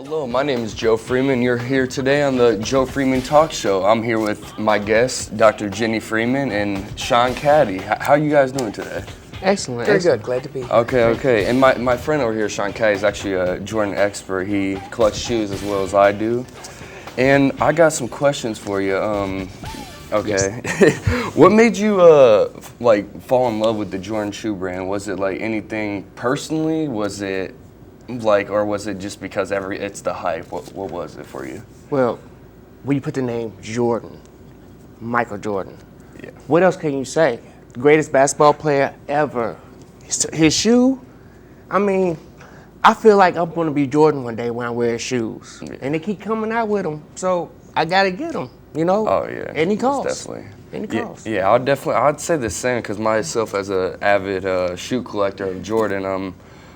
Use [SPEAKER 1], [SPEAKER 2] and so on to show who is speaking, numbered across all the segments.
[SPEAKER 1] Hello, my name is Joe Freeman. You're here today on the Joe Freeman Talk Show. I'm here with my guests, Dr. Jenny Freeman and Sean Caddy. How are you guys doing today?
[SPEAKER 2] Excellent.
[SPEAKER 3] Very
[SPEAKER 2] excellent.
[SPEAKER 3] good. Glad to be here.
[SPEAKER 1] Okay. And my friend over here, Sean Caddy, is actually a Jordan expert. He collects shoes as well as I do. And I got some questions for you. Okay. Yes. What made you fall in love with the Jordan shoe brand? Was it like anything personally? Was it or was it just because it's the hype? What was it for you?
[SPEAKER 2] Well, when you put the name Jordan, Michael Jordan,
[SPEAKER 1] Yeah.
[SPEAKER 2] what else can you say? Greatest basketball player ever. His shoe, I mean, I feel like I'm going to be Jordan one day when I wear his shoes.
[SPEAKER 1] Yeah.
[SPEAKER 2] And they keep coming out with them, so I got to get them, you know?
[SPEAKER 1] Oh, yeah.
[SPEAKER 2] Any cost.
[SPEAKER 1] Definitely.
[SPEAKER 2] Any cost.
[SPEAKER 1] Yeah, I'd say the same because myself as an avid shoe collector of Jordan,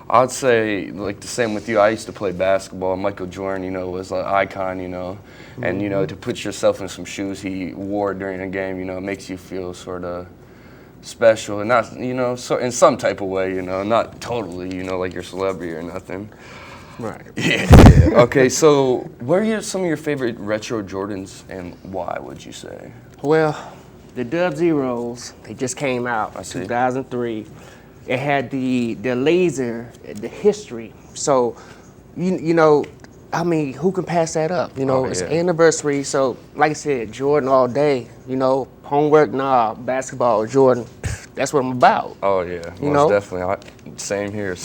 [SPEAKER 1] I'd say like the same with you. I used to play basketball. Michael Jordan, was an icon, and to put yourself in some shoes he wore during a game, it makes you feel sort of special and not, so in some type of way, not totally, like you're a celebrity or nothing.
[SPEAKER 2] Right.
[SPEAKER 1] Yeah. Okay, so what are some of your favorite retro Jordans and why would you say?
[SPEAKER 2] Well, the Dub Zeros, they just came out in 2003. It had the laser, the history. So, I mean, who can pass that up? It's an anniversary. So, like I said, Jordan all day. Homework, nah. Basketball, Jordan. That's what I'm about.
[SPEAKER 1] Oh yeah, most definitely. Same here.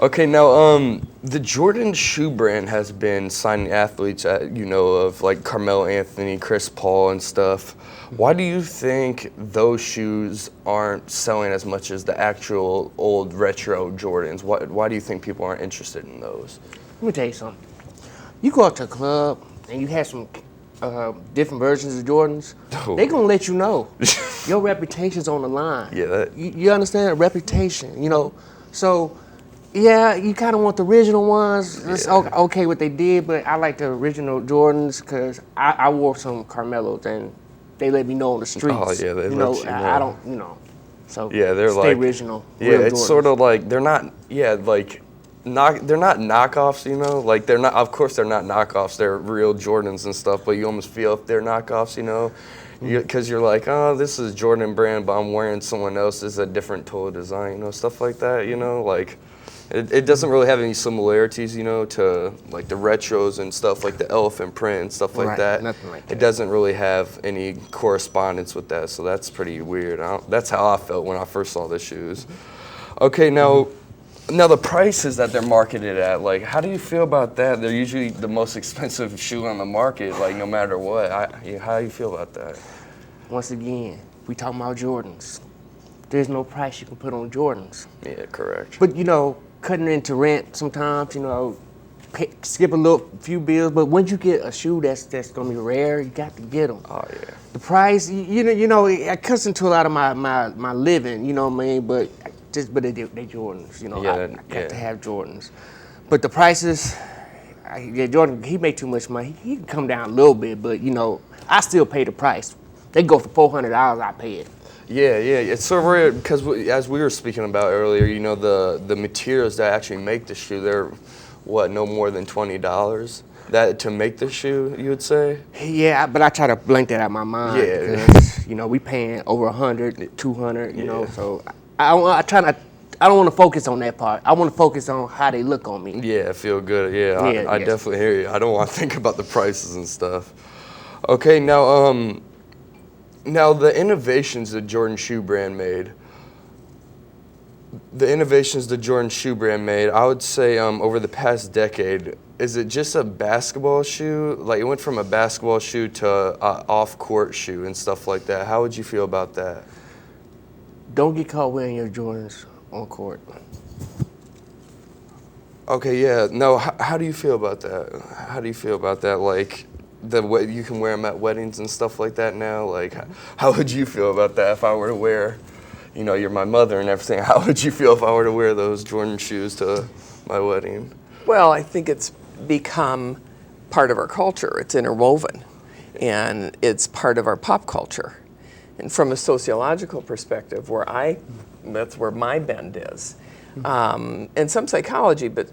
[SPEAKER 1] Okay, now the Jordan shoe brand has been signing athletes of like Carmelo Anthony, Chris Paul, and stuff. Why do you think those shoes aren't selling as much as the actual old retro Jordans? Why do you think people aren't interested in those?
[SPEAKER 2] Let me tell you something. You go out to a club and you have some different versions of Jordans.
[SPEAKER 1] Oh.
[SPEAKER 2] They gonna let you know your reputation's on the line.
[SPEAKER 1] Yeah,
[SPEAKER 2] you understand? Reputation. So. Yeah, you kind of want the original ones. It's okay what they did, but I like the original Jordans because I wore some Carmelos and they let me know on the streets.
[SPEAKER 1] Oh yeah, they let you know.
[SPEAKER 2] I don't. So
[SPEAKER 1] yeah, they're
[SPEAKER 2] stay original.
[SPEAKER 1] Yeah, it's Jordans. Sort of like they're not. Yeah, like. They're not knockoffs, like they're not. Of course, they're not knockoffs. They're real Jordans and stuff. But you almost feel if they're knockoffs, because you're like, oh, this is Jordan brand, but I'm wearing someone else's a different toe design, stuff like that. Like it doesn't really have any similarities, to like the retros and stuff like the elephant print and stuff like that.
[SPEAKER 2] Nothing like that.
[SPEAKER 1] It doesn't really have any correspondence with that, so that's pretty weird. That's how I felt when I first saw the shoes. Okay, now. Now the prices that they're marketed at, like, how do you feel about that? They're usually the most expensive shoe on the market, like, no matter what. How do you feel about that?
[SPEAKER 2] Once again, we talking about Jordans. There's no price you can put on Jordans.
[SPEAKER 1] Yeah, correct.
[SPEAKER 2] But, cutting into rent sometimes, skip a few bills. But once you get a shoe that's gonna be rare, you got to get them.
[SPEAKER 1] Oh yeah.
[SPEAKER 2] The price, it cuts into a lot of my living. You know what I mean? But they Jordans. I got to have Jordans. But the prices, Jordan, he make too much money. He can come down a little bit, but I still pay the price. They go for $400. I pay it.
[SPEAKER 1] Yeah. It's so rare because as we were speaking about earlier, the materials that actually make the shoe, they're no more than $20. That to make the shoe, you would say?
[SPEAKER 2] Yeah, but I try to blank that out of my mind.
[SPEAKER 1] Yeah.
[SPEAKER 2] Because, we paying over 100, 200, so I don't want to focus on that part. I want to focus on how they look on me.
[SPEAKER 1] Yeah, feel good. Yeah, I definitely hear you. I don't want to think about the prices and stuff. Okay, now the innovations the Jordan shoe brand made. I would say over the past decade, is it just a basketball shoe? Like it went from a basketball shoe to an off-court shoe and stuff like that. How would you feel about that?
[SPEAKER 2] Don't get caught wearing your Jordans on court.
[SPEAKER 1] Okay, yeah. No, how do you feel about that? Like the way you can wear them at weddings and stuff like that now. Like, how would you feel about that if I were to wear? You're my mother and everything. How would you feel if I were to wear those Jordan shoes to my wedding?
[SPEAKER 3] Well, I think it's become part of our culture. It's interwoven, and it's part of our pop culture. And from a sociological perspective, that's where my bend is. and some psychology, but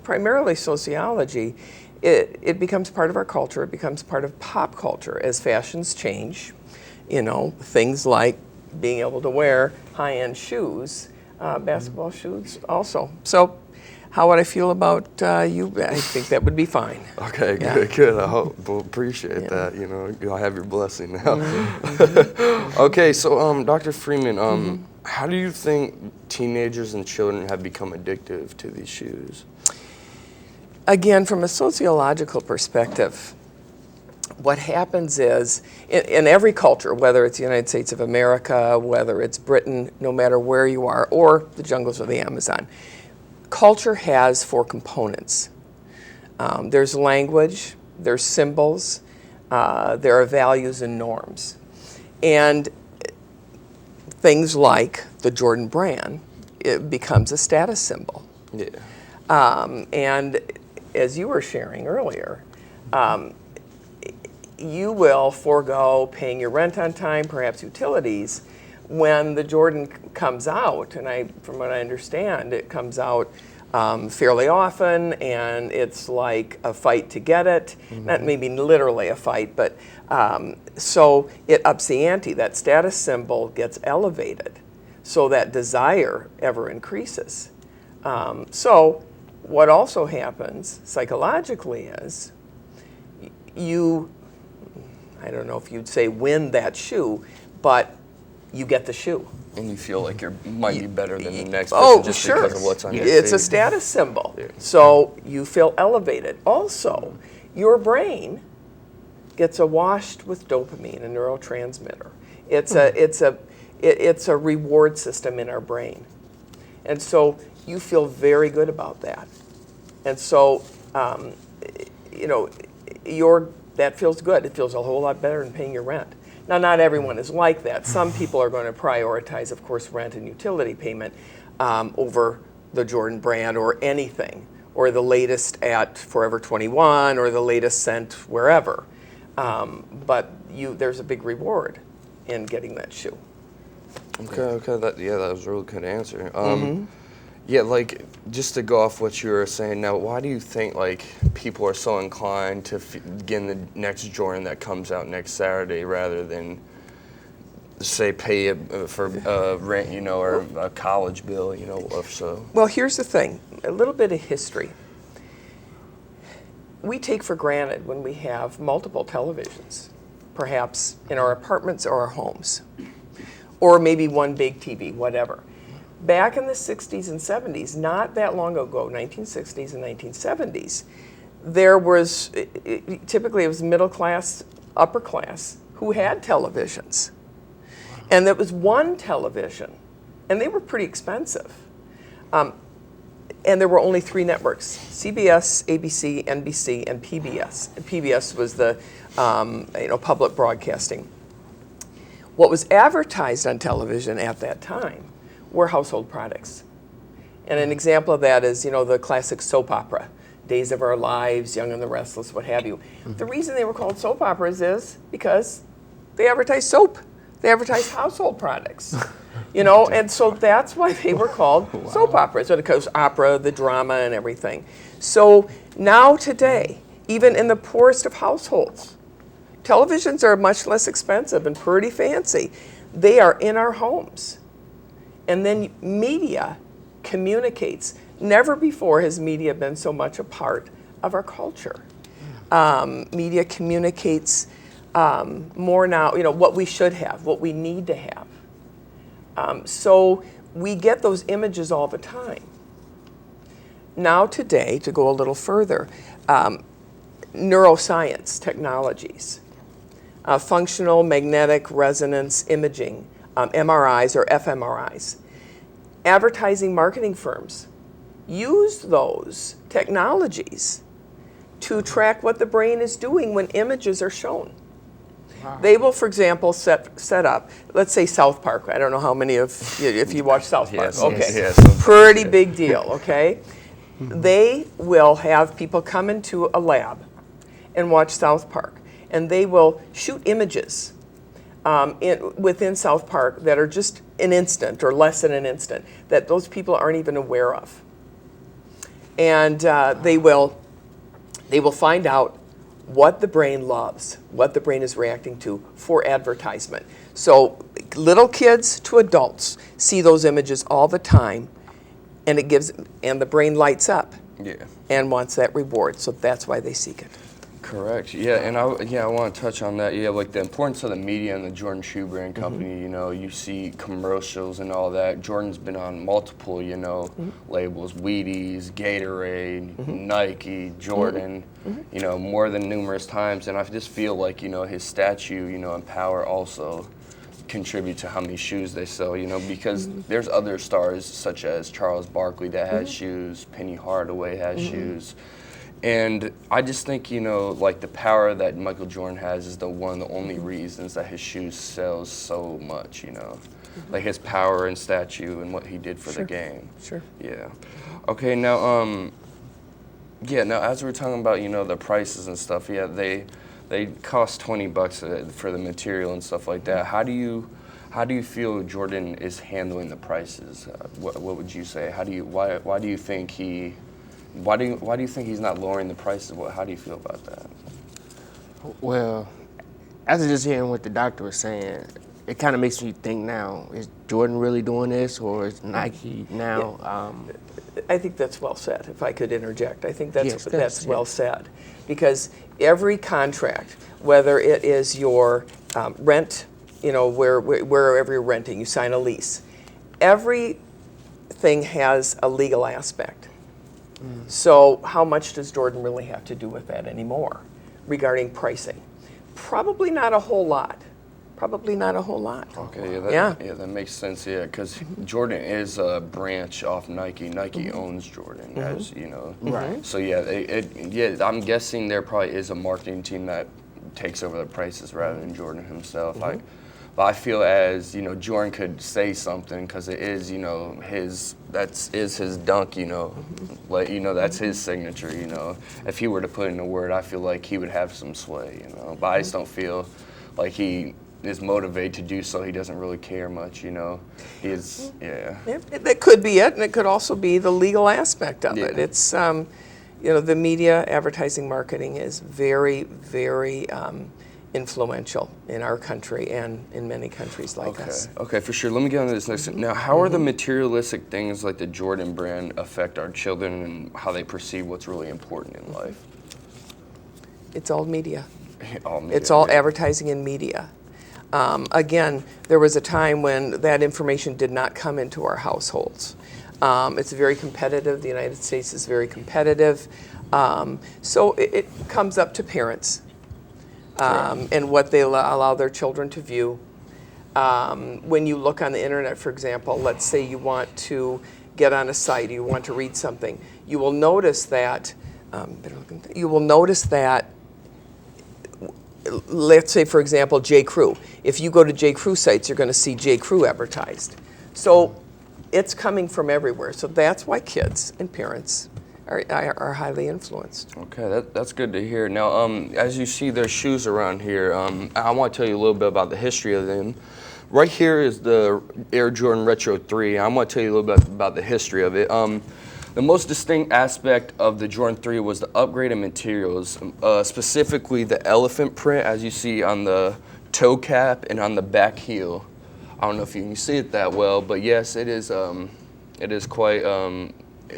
[SPEAKER 3] primarily sociology, it becomes part of our culture. It becomes part of pop culture as fashions change. You know, things like being able to wear high-end shoes, basketball shoes also. So how would I feel about you? I think that would be fine.
[SPEAKER 1] Okay,
[SPEAKER 3] Yeah.
[SPEAKER 1] good. I hope, well, appreciate that. You know, you'll have your blessing now. Okay, so Dr. Freeman, how do you think teenagers and children have become addictive to these shoes?
[SPEAKER 3] Again, from a sociological perspective, what happens is, in every culture, whether it's the United States of America, whether it's Britain, no matter where you are, or the jungles of the Amazon, culture has 4 components. There's language, there's symbols, there are values and norms. And things like the Jordan brand, it becomes a status symbol.
[SPEAKER 1] Yeah.
[SPEAKER 3] And as you were sharing earlier, you will forego paying your rent on time, perhaps utilities, when the Jordan comes out. And from what I understand, it comes out fairly often, and it's like a fight to get it. Not maybe literally a fight, but so it ups the ante. That status symbol gets elevated, so that desire ever increases. So what also happens psychologically is you, I don't know if you'd say win that shoe, but you get the shoe.
[SPEAKER 1] And you feel like you might be better than the next person just because of what's on your
[SPEAKER 3] It's a
[SPEAKER 1] feet.
[SPEAKER 3] status symbol.
[SPEAKER 1] Yeah.
[SPEAKER 3] So you feel elevated. Also, your brain gets washed with dopamine, a neurotransmitter. It's a reward system in our brain. And so you feel very good about that. And so, you know, that feels good. It feels a whole lot better than paying your rent. Now, not everyone is like that. Some people are going to prioritize, of course, rent and utility payment over the Jordan brand or anything, or the latest at Forever 21 or the latest scent wherever. But there's a big reward in getting that shoe.
[SPEAKER 1] Okay, that was a really good answer. Yeah, like, just to go off what you were saying now, why do you think, like, people are so inclined to get the next Jordan that comes out next Saturday rather than, say, pay for rent, you know, or a college bill, you know, or so?
[SPEAKER 3] Well, here's the thing, a little bit of history. We take for granted when we have multiple televisions, perhaps in our apartments or our homes, or maybe one big TV, whatever. Back in the 60s and 70s, not that long ago, 1960s and 1970s, there was, typically it was middle class, upper class, who had televisions. And there was one television, and they were pretty expensive. And there were only 3 networks, CBS, ABC, NBC, and PBS. And PBS was the public broadcasting. What was advertised on television at that time were household products. And an example of that is, the classic soap opera, Days of Our Lives, Young and the Restless, what have you. The reason they were called soap operas is because they advertised soap. They advertised household products. And so that's why they were called soap operas, because opera, the drama, and everything. So now today, even in the poorest of households, televisions are much less expensive and pretty fancy. They are in our homes. And then media communicates. Never before has media been so much a part of our culture. Media communicates more now, what we should have, what we need to have. So we get those images all the time. Now today, to go a little further, neuroscience technologies, functional magnetic resonance imaging, MRIs or fMRIs. Advertising marketing firms use those technologies to track what the brain is doing when images are shown. Wow. They will, for example, set up, let's say South Park. I don't know how many if you watch South Park.
[SPEAKER 1] Yes,
[SPEAKER 3] okay.
[SPEAKER 1] yes.
[SPEAKER 3] Pretty big deal, okay? They will have people come into a lab and watch South Park, and they will shoot images within South Park that are just an instant or less than an instant that those people aren't even aware of. And they will find out what the brain loves, what the brain is reacting to for advertisement. So little kids to adults see those images all the time, and the brain lights up and wants that reward. So that's why they seek it.
[SPEAKER 1] Correct. Yeah, and I want to touch on that. Yeah, like the importance of the media and the Jordan Shoe Brand Company. You know, you see commercials and all that. Jordan's been on multiple, labels: Wheaties, Gatorade, Nike, Jordan. You know, more than numerous times. And I just feel like his statue, and power also contribute to how many shoes they sell. Because there's other stars such as Charles Barkley that has shoes. Penny Hardaway has shoes. And I just think, like the power that Michael Jordan has is one of the only reasons that his shoes sells so much, like his power and statue and what he did for the game.
[SPEAKER 3] Sure.
[SPEAKER 1] Yeah. Okay, now, now as we're talking about, the prices and stuff, they cost $20 for the material and stuff like that. How do you feel Jordan is handling the prices? What would you say? Why do you think he's not lowering the prices? How do you feel about that?
[SPEAKER 2] Well, after just hearing what the doctor was saying, it kind of makes me think now, is Jordan really doing this, or is Nike now?
[SPEAKER 3] Yeah. I think that's well said, if I could interject. I think that's well
[SPEAKER 2] yes.
[SPEAKER 3] said. Because every contract, whether it is your rent, wherever you're renting, you sign a lease, everything has a legal aspect. So how much does Jordan really have to do with that anymore regarding pricing? Probably not a whole lot.
[SPEAKER 1] Okay, that makes sense, because Jordan is a branch off Nike. Nike owns Jordan, as you know.
[SPEAKER 2] Right.
[SPEAKER 1] So I'm guessing there probably is a marketing team that takes over the prices rather than Jordan himself. But I feel as Jordan could say something because it is his dunk, that's his signature. If he were to put in a word, I feel like he would have some sway. But I just don't feel like he is motivated to do so. He doesn't really care much. He is
[SPEAKER 3] That could be it, and it could also be the legal aspect of it. It's the media, advertising, marketing is very, very influential in our country and in many countries like us.
[SPEAKER 1] Okay, for sure. Let me get on to this next. Now, how are the materialistic things like the Jordan brand affect our children and how they perceive what's really important in life?
[SPEAKER 3] It's all media.
[SPEAKER 1] It's
[SPEAKER 3] all advertising and media. Again, there was a time when that information did not come into our households. It's very competitive. The United States is very competitive. So it comes up to parents. And what they allow their children to view. When you look on the internet, for example, let's say you want to get on a site, you want to read something, you will notice that, let's say, for example, J. Crew. If you go to J. Crew sites, you're going to see J. Crew advertised. So it's coming from everywhere. So that's why kids and parents are highly influenced.
[SPEAKER 1] Okay, that's good to hear. Now, as you see their shoes around here, I want to tell you a little bit about the history of them. Right here is the Air Jordan Retro 3. I want to tell you a little bit about the history of it. The most distinct aspect of the Jordan 3 was the upgraded materials, specifically the elephant print, as you see on the toe cap and on the back heel. I don't know if you can see it that well, but yes, it is quite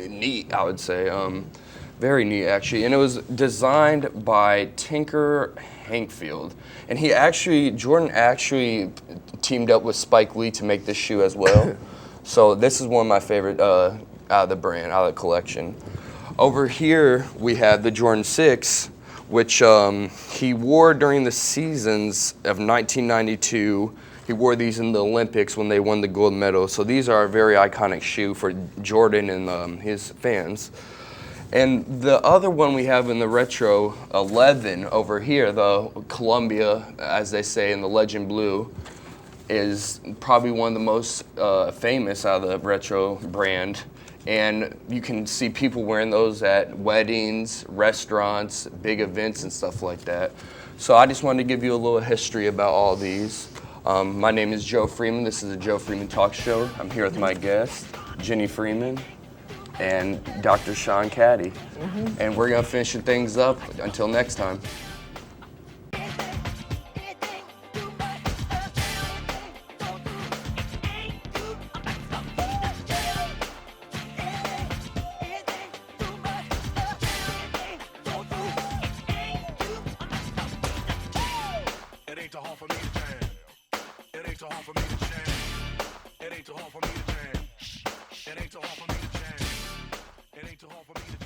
[SPEAKER 1] neat, I would say. Very neat, actually. And it was designed by Tinker Hankfield. And Jordan actually teamed up with Spike Lee to make this shoe as well. So this is one of my favorite out of the brand, out of the collection. Over here, we have the Jordan 6, which he wore during the seasons of 1992. He wore these in the Olympics when they won the gold medal. So these are a very iconic shoe for Jordan and his fans. And the other one we have in the Retro 11 over here, the Columbia, as they say, in the Legend Blue, is probably one of the most famous out of the Retro brand. And you can see people wearing those at weddings, restaurants, big events and stuff like that. So I just wanted to give you a little history about all these. My name is Joe Freeman. This is the Joe Freeman Talk Show. I'm here with my guest, Jenny Freeman, and Dr. Sean Caddy. And we're going to finish things up. Until next time.
[SPEAKER 4] It ain't too hard for me to jam. It ain't too hard for me to jam. It ain't too hard for me to jam. It ain't too hard for me to jam. It ain't too hard for me to